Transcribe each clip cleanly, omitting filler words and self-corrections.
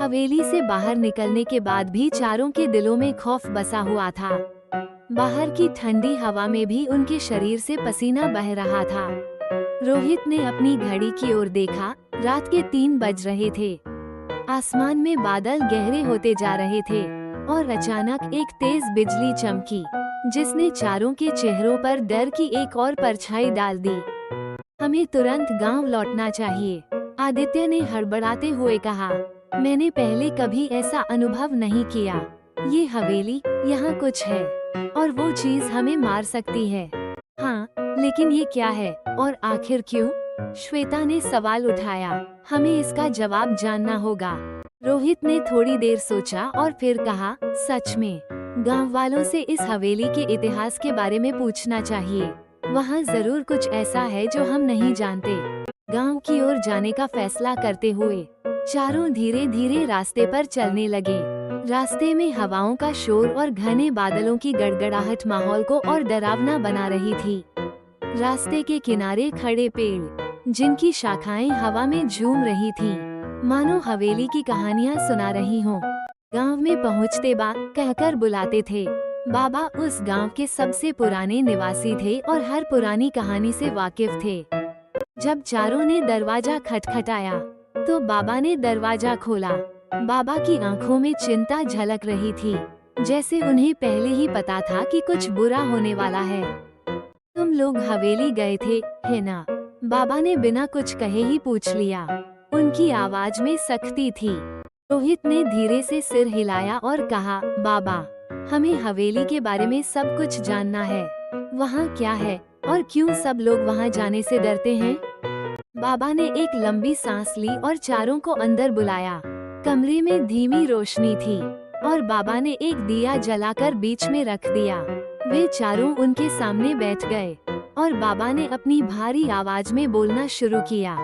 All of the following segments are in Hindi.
हवेली से बाहर निकलने के बाद भी चारों के दिलों में खौफ बसा हुआ था। बाहर की ठंडी हवा में भी उनके शरीर से पसीना बह रहा था। रोहित ने अपनी घड़ी की ओर देखा। रात के 3 बज रहे थे। आसमान में बादल गहरे होते जा रहे थे और अचानक एक तेज बिजली चमकी, जिसने चारों के चेहरों पर डर की एक और परछाई डाल दी। हमें तुरंत गांव लौटना चाहिए, आदित्य ने हड़बड़ाते हुए कहा। मैंने पहले कभी ऐसा अनुभव नहीं किया। ये हवेली, यहाँ कुछ है और वो चीज हमें मार सकती है। हाँ, लेकिन ये क्या है और आखिर क्यों? श्वेता ने सवाल उठाया। हमें इसका जवाब जानना होगा। रोहित ने थोड़ी देर सोचा और फिर कहा, सच में गांव वालों से इस हवेली के इतिहास के बारे में पूछना चाहिए। वहाँ जरूर कुछ ऐसा है जो हम नहीं जानते। गांव की ओर जाने का फैसला करते हुए चारों धीरे धीरे रास्ते पर चलने लगे। रास्ते में हवाओं का शोर और घने बादलों की गड़गड़ाहट माहौल को और डरावना बना रही थी। रास्ते के किनारे खड़े पेड़, जिनकी शाखाएं हवा में झूम रही थीं, मानो हवेली की कहानियां सुना रही हों। गांव में पहुंचते बात कहकर बुलाते थे। बाबा उस गांव के सबसे पुराने निवासी थे और हर पुरानी कहानी से वाकिफ थे। जब चारों ने दरवाजा खटखटाया तो बाबा ने दरवाजा खोला। बाबा की आंखों में चिंता झलक रही थी, जैसे उन्हें पहले ही पता था कि कुछ बुरा होने वाला है। तुम लोग हवेली गए थे, है ना? बाबा ने बिना कुछ कहे ही पूछ लिया। उनकी आवाज में सख्ती थी। रोहित ने धीरे से सिर हिलाया और कहा, बाबा, हमें हवेली के बारे में सब कुछ जानना है। वहाँ क्या है और क्यों सब लोग वहाँ जाने से डरते हैं? बाबा ने एक लंबी सांस ली और चारों को अंदर बुलाया। कमरे में धीमी रोशनी थी और बाबा ने एक दिया जलाकर बीच में रख दिया। वे चारों उनके सामने बैठ गए और बाबा ने अपनी भारी आवाज में बोलना शुरू किया।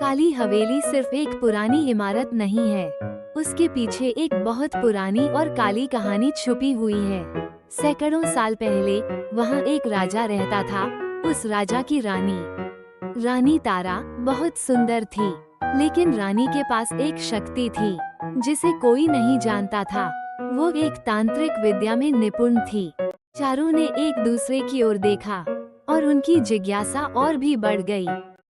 काली हवेली सिर्फ एक पुरानी इमारत नहीं है, उसके पीछे एक बहुत पुरानी और काली कहानी छुपी हुई है। सैकड़ों साल पहले वहाँ एक राजा रहता था। उस राजा की रानी तारा बहुत सुंदर थी, लेकिन रानी के पास एक शक्ति थी जिसे कोई नहीं जानता था। वो एक तांत्रिक विद्या में निपुण थी। चारों ने एक दूसरे की ओर देखा और उनकी जिज्ञासा और भी बढ़ गई।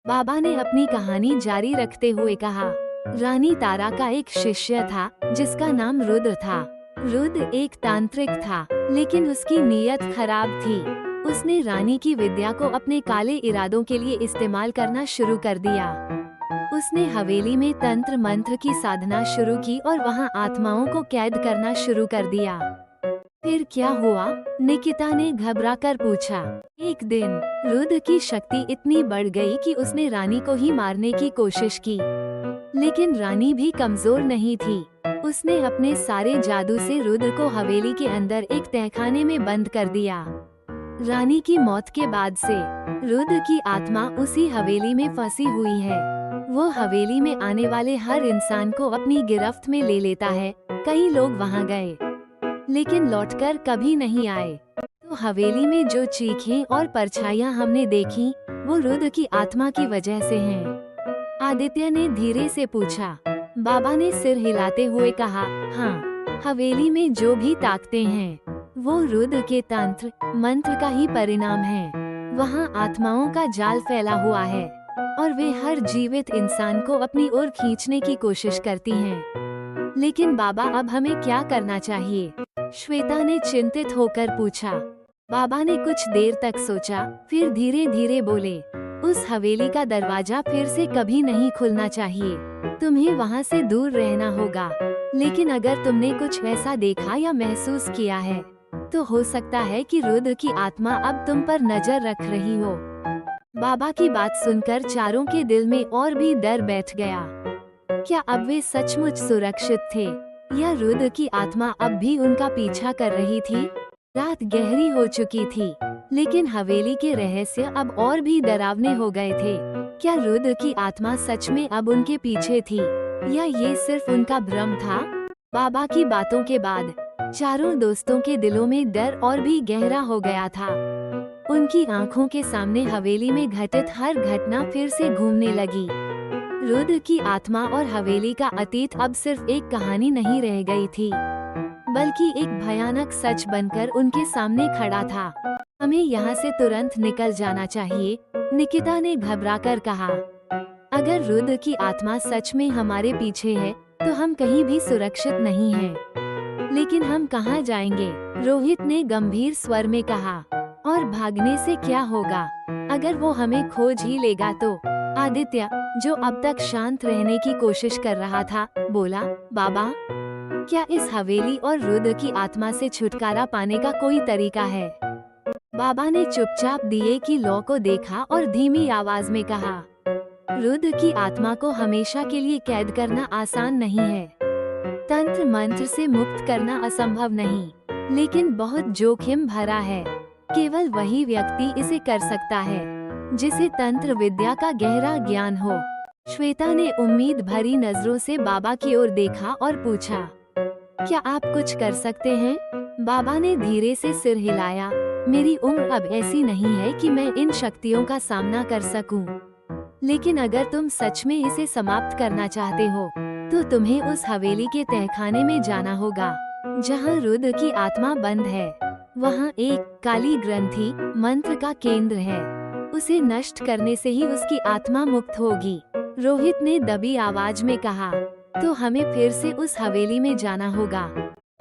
बाबा ने अपनी कहानी जारी रखते हुए कहा, रानी तारा का एक शिष्य था जिसका नाम रुद्र था। रुद्र एक तांत्रिक था, लेकिन उसकी नीयत खराब थी। उसने रानी की विद्या को अपने काले इरादों के लिए इस्तेमाल करना शुरू कर दिया। उसने हवेली में तंत्र मंत्र की साधना शुरू की और वहाँ आत्माओं को कैद करना शुरू कर दिया। फिर क्या हुआ? निकिता ने घबराकर पूछा। एक दिन रुद्र की शक्ति इतनी बढ़ गई कि उसने रानी को ही मारने की कोशिश की, लेकिन रानी भी कमजोर नहीं थी। उसने अपने सारे जादू से रुद्र को हवेली के अंदर एक तहखाने में बंद कर दिया। रानी की मौत के बाद से रुद्र की आत्मा उसी हवेली में फंसी हुई है। वो हवेली में आने वाले हर इंसान को अपनी गिरफ्त में ले लेता है। कई लोग वहाँ गए, लेकिन लौटकर कभी नहीं आए। तो हवेली में जो चीखें और परछाइयाँ हमने देखी, वो रुद्र की आत्मा की वजह से हैं। आदित्य ने धीरे से पूछा। बाबा ने सिर हिलाते हुए कहा, हाँ, हवेली में जो भी ताकतें हैं, वो रुद्र के तंत्र मंत्र का ही परिणाम है। वहाँ आत्माओं का जाल फैला हुआ है और वे हर जीवित इंसान को अपनी ओर खींचने की कोशिश करती हैं। लेकिन बाबा, अब हमें क्या करना चाहिए? श्वेता ने चिंतित होकर पूछा। बाबा ने कुछ देर तक सोचा, फिर धीरे धीरे बोले, उस हवेली का दरवाजा फिर से कभी नहीं खुलना चाहिए। तुम्हें वहाँ से दूर रहना होगा। लेकिन अगर तुमने कुछ ऐसा देखा या महसूस किया है, तो हो सकता है कि रुद्र की आत्मा अब तुम पर नजर रख रही हो। बाबा की बात सुनकर चारों के दिल में और भी डर बैठ गया। क्या अब वे सचमुच सुरक्षित थे या रुद्र की आत्मा अब भी उनका पीछा कर रही थी? रात गहरी हो चुकी थी, लेकिन हवेली के रहस्य अब और भी डरावने हो गए थे। क्या रुद्र की आत्मा सच में अब उनके पीछे थी या ये सिर्फ उनका भ्रम था? बाबा की बातों के बाद चारों दोस्तों के दिलों में डर और भी गहरा हो गया था। उनकी आंखों के सामने हवेली में घटित हर घटना फिर से घूमने लगी। रुद्र की आत्मा और हवेली का अतीत अब सिर्फ एक कहानी नहीं रह गई थी, बल्कि एक भयानक सच बनकर उनके सामने खड़ा था। हमें यहाँ से तुरंत निकल जाना चाहिए, निकिता ने घबराकर कहा। अगर रुद्र की आत्मा सच में हमारे पीछे है, तो हम कहीं भी सुरक्षित नहीं हैं। लेकिन हम कहाँ जाएंगे? रोहित ने गंभीर स्वर में कहा। और भागने से क्या होगा? अगर वो हमें खोज ही लेगा तो? आदित्य, जो अब तक शांत रहने की कोशिश कर रहा था, बोला। बाबा, क्या इस हवेली और रुद्र की आत्मा से छुटकारा पाने का कोई तरीका है? बाबा ने चुपचाप दिए की लौ को देखा और धीमी आवाज में कहा, रुद्र की आत्मा को हमेशा के लिए कैद करना आसान नहीं है। तंत्र मंत्र से मुक्त करना असंभव नहीं, लेकिन बहुत जोखिम भरा है। केवल वही व्यक्ति इसे कर सकता है जिसे तंत्र विद्या का गहरा ज्ञान हो। श्वेता ने उम्मीद भरी नजरों से बाबा की ओर देखा और पूछा, क्या आप कुछ कर सकते हैं? बाबा ने धीरे से सिर हिलाया। मेरी उम्र अब ऐसी नहीं है कि मैं इन शक्तियों का सामना कर सकूं। लेकिन अगर तुम सच में इसे समाप्त करना चाहते हो, तो तुम्हें उस हवेली के तहखाने में जाना होगा, जहां रुद्र की आत्मा बंद है। वहां एक काली ग्रंथि मंत्र का केंद्र है। उसे नष्ट करने से ही उसकी आत्मा मुक्त होगी। रोहित ने दबी आवाज में कहा। तो हमें फिर से उस हवेली में जाना होगा।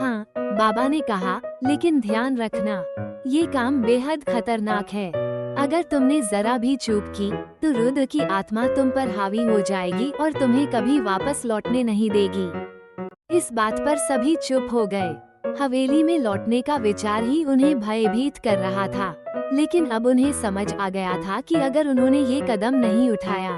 हाँ, बाबा ने कहा, लेकिन ध्यान रखना, ये काम बेहद खतरनाक है। अगर तुमने जरा भी चूक की, तो रुद्र की आत्मा तुम पर हावी हो जाएगी और तुम्हें कभी वापस लौटने नहीं देगी। इस बात पर सभी चुप हो गए। हवेली में लौटने का विचार ही उन्हें भयभीत कर रहा था, लेकिन अब उन्हें समझ आ गया था कि अगर उन्होंने ये कदम नहीं उठाया,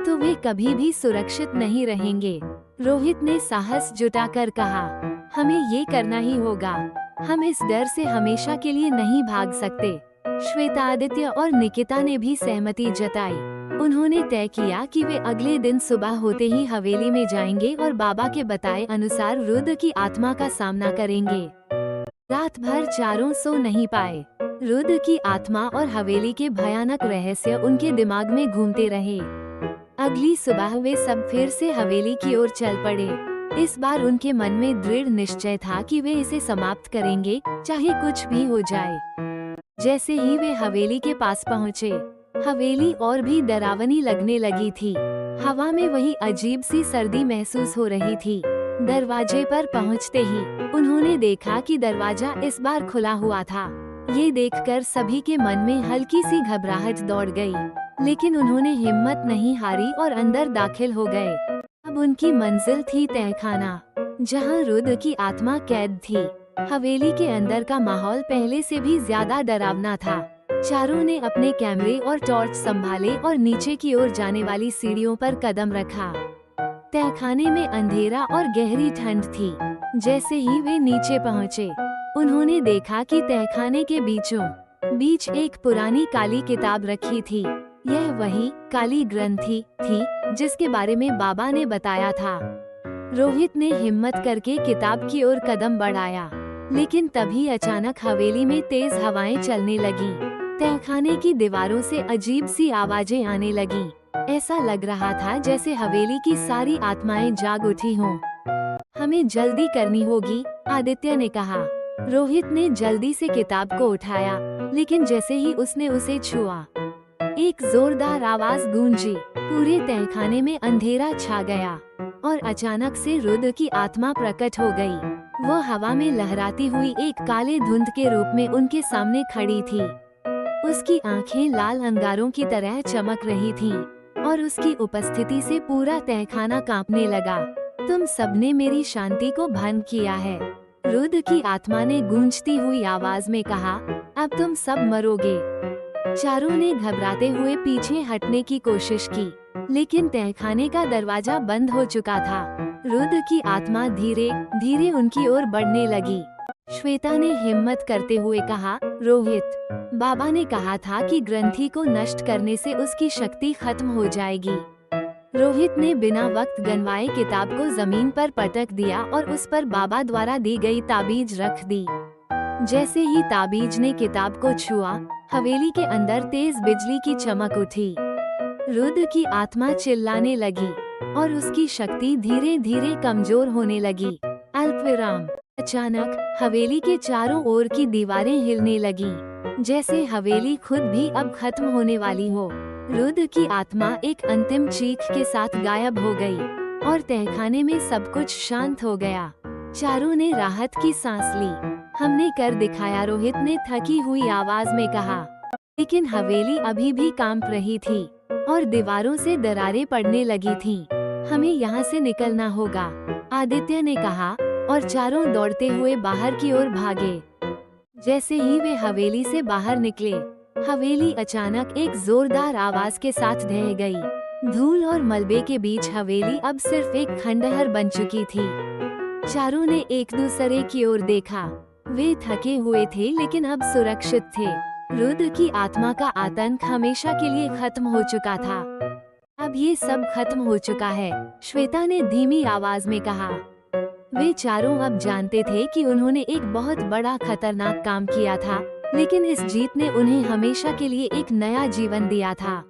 तो वे कभी भी सुरक्षित नहीं रहेंगे। रोहित ने साहस जुटाकर कहा, हमें ये करना ही होगा। हम इस डर से हमेशा के लिए नहीं भाग सकते। श्वेता, आदित्य और निकिता ने भी सहमति जताई। उन्होंने तय किया कि वे अगले दिन सुबह होते ही हवेली में जाएंगे और बाबा के बताए अनुसार रुद्र की आत्मा का सामना करेंगे। रात भर चारों सो नहीं पाए। रुद्र की आत्मा और हवेली के भयानक रहस्य उनके दिमाग में घूमते रहे। अगली सुबह वे सब फिर से हवेली की ओर चल पड़े। इस बार उनके मन में दृढ़ निश्चय था कि वे इसे समाप्त करेंगे, चाहे कुछ भी हो जाए। जैसे ही वे हवेली के पास पहुँचे, हवेली और भी डरावनी लगने लगी थी। हवा में वही अजीब सी सर्दी महसूस हो रही थी। दरवाजे पर पहुँचते ही उन्होंने देखा कि दरवाजा इस बार खुला हुआ था। ये देखकर सभी के मन में हल्की सी घबराहट दौड़ गई, लेकिन उन्होंने हिम्मत नहीं हारी और अंदर दाखिल हो गए। अब उनकी मंजिल थी तहखाना, जहाँ रुद्र की आत्मा कैद थी। हवेली के अंदर का माहौल पहले से भी ज्यादा डरावना था। चारों ने अपने कैमरे और टॉर्च संभाले और नीचे की ओर जाने वाली सीढ़ियों पर कदम रखा। तहखाने में अंधेरा और गहरी ठंड थी। जैसे ही वे नीचे पहुँचे, उन्होंने देखा कि तहखाने के बीचों बीच एक पुरानी काली किताब रखी थी। यह वही काली ग्रंथि थी जिसके बारे में बाबा ने बताया था। रोहित ने हिम्मत करके किताब की ओर कदम बढ़ाया, लेकिन तभी अचानक हवेली में तेज हवाएं चलने लगीं। तहखाने की दीवारों से अजीब सी आवाजें आने लगीं। ऐसा लग रहा था जैसे हवेली की सारी आत्माएं जाग उठी हों। हमें जल्दी करनी होगी, आदित्य ने कहा। रोहित ने जल्दी से किताब को उठाया, लेकिन जैसे ही उसने उसे छुआ, एक जोरदार आवाज गूंजी। पूरे तहखाने में अंधेरा छा गया और अचानक से रुद्र की आत्मा प्रकट हो गई। वह हवा में लहराती हुई एक काले धुंध के रूप में उनके सामने खड़ी थी। उसकी आंखें लाल अंगारों की तरह चमक रही थीं और उसकी उपस्थिति से पूरा तहखाना कांपने लगा। तुम सबने मेरी शांति को भंग किया है, रुद्र की आत्मा ने गूंजती हुई आवाज में कहा। अब तुम सब मरोगे। चारों ने घबराते हुए पीछे हटने की कोशिश की, लेकिन तहखाने का दरवाजा बंद हो चुका था। रुद्र की आत्मा धीरे धीरे उनकी ओर बढ़ने लगी। श्वेता ने हिम्मत करते हुए कहा, रोहित, बाबा ने कहा था कि ग्रंथि को नष्ट करने से उसकी शक्ति खत्म हो जाएगी। रोहित ने बिना वक्त गंवाए किताब को जमीन पर पटक दिया और उस पर बाबा द्वारा दी गई ताबीज रख दी। जैसे ही ताबीज ने किताब को छुआ, हवेली के अंदर तेज बिजली की चमक उठी। रुद्र की आत्मा चिल्लाने लगी और उसकी शक्ति धीरे धीरे कमजोर होने लगी। अल्पविराम। अचानक हवेली के चारों ओर की दीवारें हिलने लगीं, जैसे हवेली खुद भी अब खत्म होने वाली हो। रुद्र की आत्मा एक अंतिम चीख के साथ गायब हो गई और तहखाने में सब कुछ शांत हो गया। चारों ने राहत की सांस ली। हमने कर दिखाया, रोहित ने थकी हुई आवाज में कहा। लेकिन हवेली अभी भी कांप रही थी और दीवारों से दरारें पड़ने लगी थीं। हमें यहाँ से निकलना होगा, आदित्य ने कहा और चारों दौड़ते हुए बाहर की ओर भागे। जैसे ही वे हवेली से बाहर निकले, हवेली अचानक एक जोरदार आवाज के साथ ढह गई। धूल और मलबे के बीच हवेली अब सिर्फ एक खंडहर बन चुकी थी। चारों ने एक दूसरे की ओर देखा। वे थके हुए थे लेकिन अब सुरक्षित थे। रुद्र की आत्मा का आतंक हमेशा के लिए खत्म हो चुका था। अब ये सब खत्म हो चुका है, श्वेता ने धीमी आवाज में कहा। वे चारों अब जानते थे कि उन्होंने एक बहुत बड़ा खतरनाक काम किया था, लेकिन इस जीत ने उन्हें हमेशा के लिए एक नया जीवन दिया था।